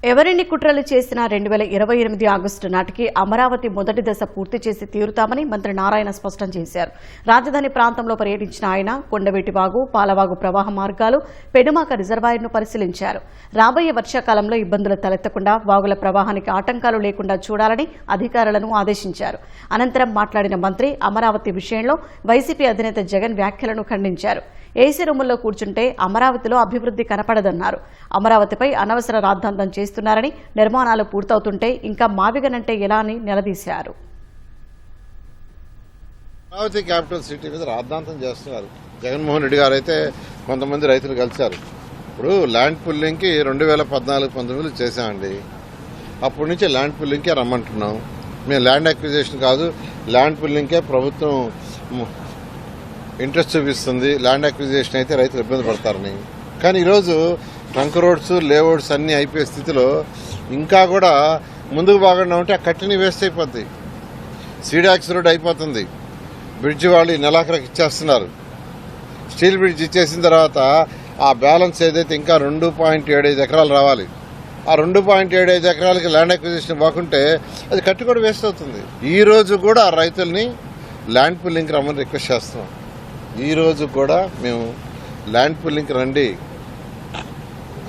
ఎవరిని కుట్రలు చేసినా 2028 ఆగస్టు నాటికి అమరావతి మొదటి దశ పూర్తి చేసి తీరుతామని మంత్రి నారాయణ స్పష్టం చేశారు. రాజధాని ప్రాంతంలో పర్యటించిన ఆయన కొండవీటివాగు, పాలవాగు ప్రవాహ మార్గాలు, పెనుమాక రిజర్వాయర్ను పరిశీలించారు. రాబోయే వర్షాకాలంలో ఇబ్బందులు తలెత్తకుండా వాగుల ప్రవాహానికి ఆటంకాలు లేకుండా చూడాలని అధికారులను ఆదేశించారు. అనంతరం మాట్లాడిన మంత్రి అమరావతి విషయంలో వైసీపీ అధినేత జగన్ వ్యాఖ్యలను ఖండించారు. ఏసీ రూముల్లో కూర్చుంటే అమరావతిలో అభివృద్ధి కనపడదన్నారు. అమరావతిపై అనవసర రాద్ధాంతం చేస్తున్నారని, నిర్మాణాలు పూర్తవుతుంటే ఇంకా మావిగనంటే ఎలా అని నిలదీశారు. అమరావతి క్యాపిటల్ సిటీ మీద రాద్ధాంతం చేస్తున్నారు. జగన్మోహన్ రెడ్డి గారు అయితే కొంతమంది రైతులు కలిశారు. ఇప్పుడు ల్యాండ్ పుల్లింగ్కి 2014-19 చేశామండి. అప్పటి నుంచి ల్యాండ్ పుల్లింగ్కే రమ్మంటున్నాం. మేము ల్యాండ్ అక్విజిషన్ కాదు, ల్యాండ్ పుల్లింగ్కే ప్రభుత్వం ఇంట్రెస్ట్ చూపిస్తుంది. ల్యాండ్ అక్విజిషన్ అయితే రైతులు ఇబ్బంది పడతారని. కానీ ఈరోజు ట్రంక్ రోడ్స్, లేఅవుట్స్ అన్నీ అయిపోయే స్థితిలో ఇంకా కూడా ముందుకు బాగుండా ఉంటే ఆ కట్టిని వేస్ట్ అయిపోద్ది. సీడాక్స్ రోడ్ అయిపోతుంది. బ్రిడ్జ్ వాళ్ళు ఈ నెలాఖరికి ఇచ్చేస్తున్నారు. స్టీల్ బ్రిడ్జ్ ఇచ్చేసిన తర్వాత ఆ బ్యాలెన్స్ ఏదైతే ఇంకా 2.75 ఎకరాలు రావాలి. ఆ 2.75 ఎకరాలకి ల్యాండ్ అక్విజిషన్ బాగుంటే అది కట్టి కూడా వేస్ట్ అవుతుంది. ఈ రోజు కూడా రైతుల్ని ల్యాండ్ పుల్లింగ్కి రమ్మని రిక్వెస్ట్ చేస్తున్నాం. ఈ రోజు కూడా మేము ల్యాండ్ పుల్లింగ్కి రండి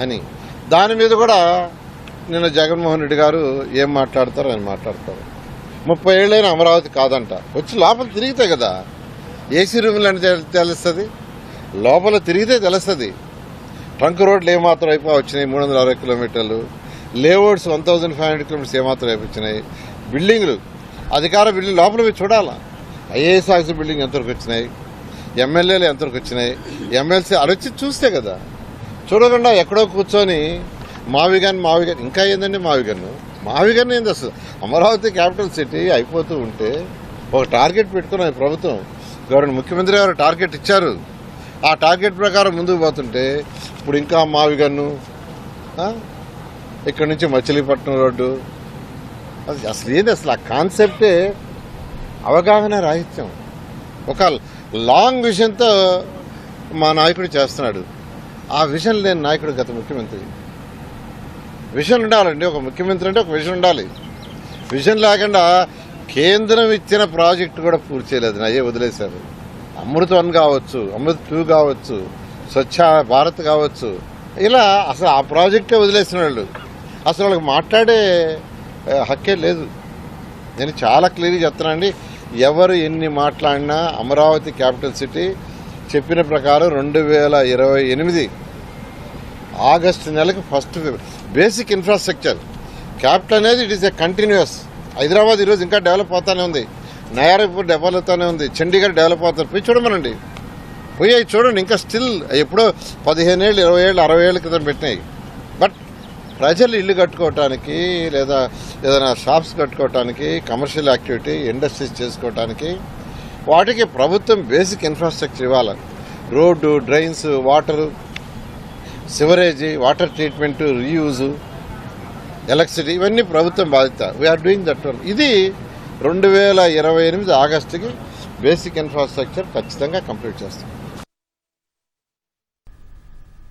అని. దాని మీద కూడా నిన్న జగన్మోహన్ రెడ్డి గారు ఏం మాట్లాడతారో ఆయన మాట్లాడతారు. 30 ఏళ్ళైనా అమరావతి కాదంట. వచ్చి లోపల తిరిగితే కదా ఏసీ రూములు అంటే తెలుస్తుంది. లోపల తిరిగితే తెలుస్తుంది. ట్రంక్ రోడ్లు ఏమాత్రం వచ్చినాయి 360 కిలోమీటర్లు, లేఅవుట్స్ 1500 కిలోమీటర్స్ ఏమాత్రం అయిపోయినాయి, బిల్డింగ్లు అధికార బిల్డింగ్ లోపల పోయి చూడాలా. ఐఏఎస్ ఆఫీసర్ బిల్డింగ్ ఎంతవరకు వచ్చినాయి, ఎమ్మెల్యేలు ఎంతవరకు వచ్చినాయి, ఎమ్మెల్సీ అరొచ్చి చూస్తే కదా. చూడకుండా ఎక్కడో కూర్చొని మావిగన్ ఇంకా ఏందండి మావిగన్ ఏంది అసలు. అమరావతి క్యాపిటల్ సిటీ అయిపోతూ ఉంటే ఒక టార్గెట్ పెట్టుకున్నాయి ప్రభుత్వం. ముఖ్యమంత్రి గారు టార్గెట్ ఇచ్చారు. ఆ టార్గెట్ ప్రకారం ముందుకు పోతుంటే ఇప్పుడు ఇంకా మావిగన్ను, ఇక్కడి నుంచి మచిలీపట్నం రోడ్డు, అసలు ఏంది అసలు ఆ కాన్సెప్టే అవగాహన రాహిత్యం. ఒక లాంగ్ విజన్తో మా నాయకుడు చేస్తున్నాడు. ఆ విజన్ లేని నాయకుడు గత ముఖ్యమంత్రి. విజన్ ఉండాలండి. ఒక ముఖ్యమంత్రి అంటే ఒక విజన్ ఉండాలి. విజన్ లేకుండా కేంద్రం ఇచ్చిన ప్రాజెక్టు కూడా పూర్తి చేయలేదు, అయ్యే వదిలేశారు. అమృత్ 1 కావచ్చు, అమృత్ 2 కావచ్చు, స్వచ్ఛ భారత్ కావచ్చు, ఇలా అసలు ఆ ప్రాజెక్టే వదిలేసిన వాళ్ళు. అసలు వాళ్ళకి మాట్లాడే హక్కే లేదు. నేను చాలా క్లియర్గా చెప్తున్నానండి. ఎవరు ఎన్ని మాట్లాడినా అమరావతి క్యాపిటల్ సిటీ చెప్పిన ప్రకారం 2028 ఆగస్టు నెలకు ఫస్ట్ బేసిక్ ఇన్ఫ్రాస్ట్రక్చర్ క్యాపిటల్ అనేది it is a continuous. Hyderabad ఈరోజు ఇంకా డెవలప్ అవుతానే ఉంది, నయారాపూర్ డెవలప్ అవుతానే ఉంది, చండీగఢ్ డెవలప్ అవుతారు. పోయి చూడమనండి, పోయి అవి చూడండి. ఇంకా స్టిల్ ఎప్పుడో 15 ఏళ్ళు, 20 ఏళ్ళు, 60 ఏళ్ళ క్రితం పెట్టినాయి. బట్ ప్రజలు ఇల్లు కట్టుకోవటానికి, లేదా ఏదైనా షాప్స్ కట్టుకోవటానికి, కమర్షియల్ యాక్టివిటీ, ఇండస్ట్రీస్ చేసుకోవటానికి వాటికి ప్రభుత్వం బేసిక్ ఇన్ఫ్రాస్ట్రక్చర్ ఇవ్వాలి. Road, drains, water, sewerage, water treatment, reuse, electricity, ఇవన్నీ ప్రభుత్వం బాధ్యత. We are doing that one. ఇది 2028 ఆగస్టుకి బేసిక్ ఇన్ఫ్రాస్ట్రక్చర్ ఖచ్చితంగా కంప్లీట్ చేస్తాం.